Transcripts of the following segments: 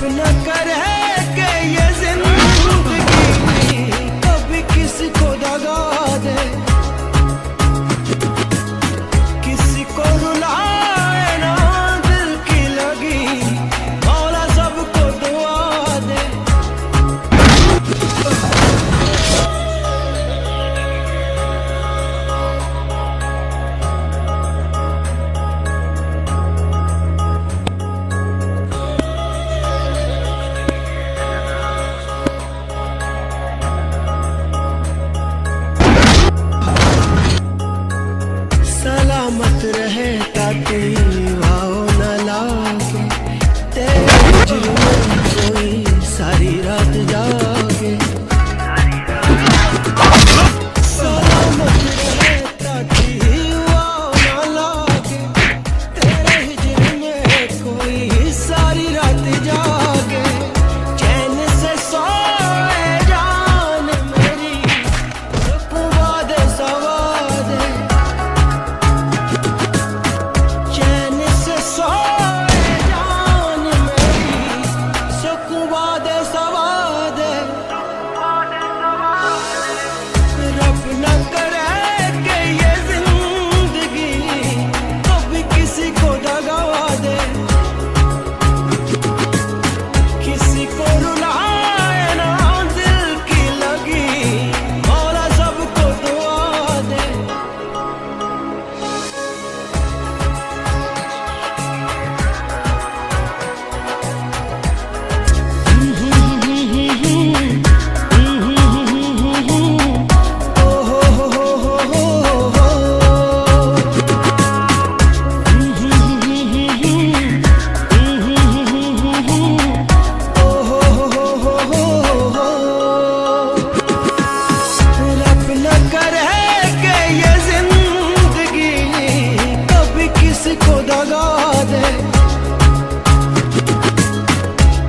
न करे कि ये जिंदगी कभी किसी को दगा दे, किसी को रुलाए ना दिल की लगी, मौला सबको दुआ दे। सलामत रहे ताकि वाओ न लागे, तेरे हिज्र में कोई सारी रात जागे। सलामत रहे ताकि वाओ न लागे, तेरे हिज्र में कोई सारी रात जागे। चैन से सोए जान मेरी, सुकून वादे सवादे, चैन से सोए जान मेरी, सुकून वादे सवादे। रब न करे कि ये जिंदगी कभी किसी को दगा दे, किसी को रुलाए ना दिल की लगी, मौला सबको दुआ दे। रब न करे कि ये जिंदगी कभी किसी को दगा दे,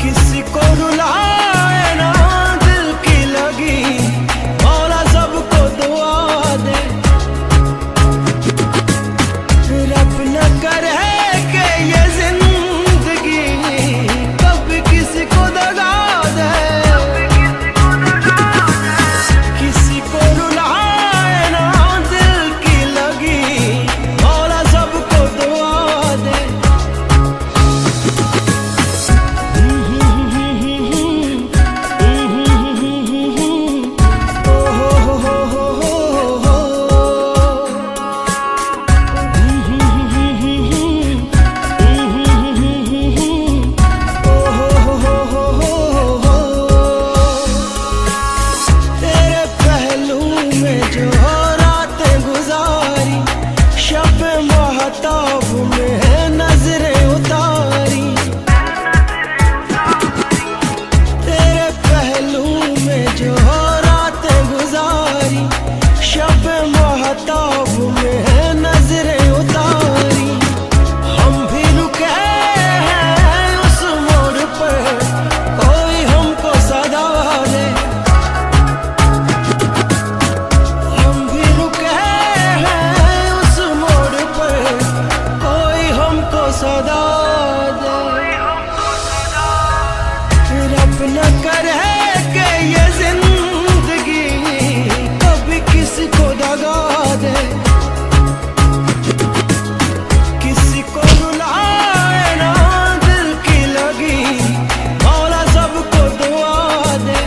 किसी को रुलाए ना दिल की लगी, मौला सबको दुआ दे। रब न करे कि ये जिंदगी कभी किसी को दगा दे, किसी को रुलाए ना दिल की लगी, मौला सबको दुआ दे। तेरे पहलू में जो रातें गुजारी, शब महताब में नजरें उतारी। तेरे पहलू में जो रातें गुजारी, शब महताब में नजरें उतारी। हम भी रुके हैं उस मोड़ पर, कोई हमको सदा दे। हम भी रुके हैं उस मोड़ पर, कोई हमको सदा दे। रब न करे कि ये जिंदगी कभी किसी को दगा दे, किसी को रुलाए ना दिल की लगी, मौला सबको दुआ दे।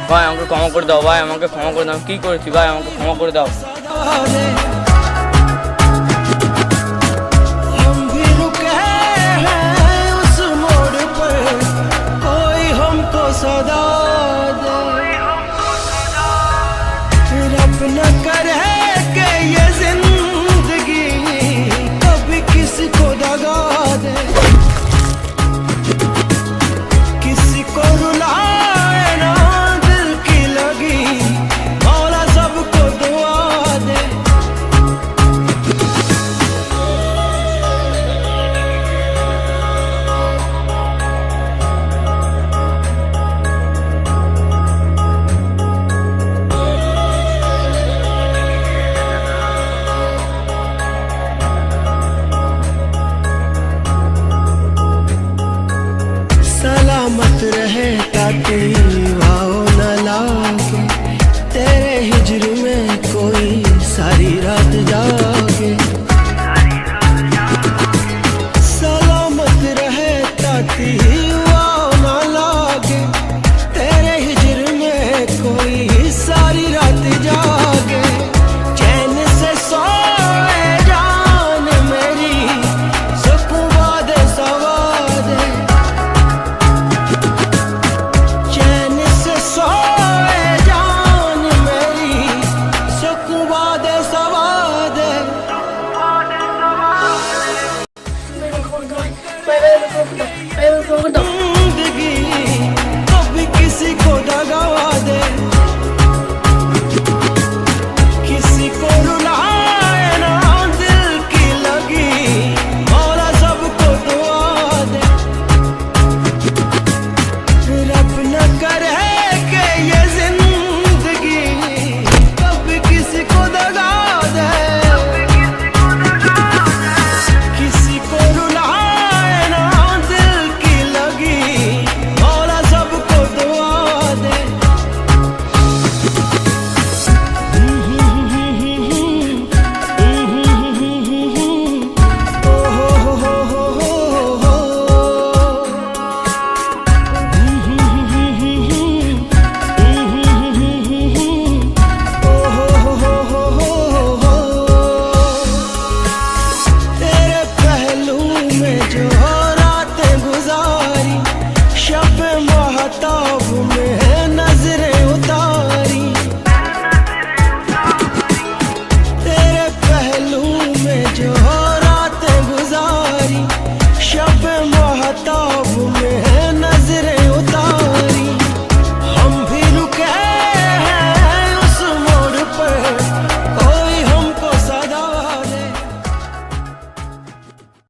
ভাই আমাকে ক্ষমা করে দাও, ভাই আমাকে ক্ষমা করে দাও, কি করেছি ভাই আমাকে ক্ষমা করে দাও।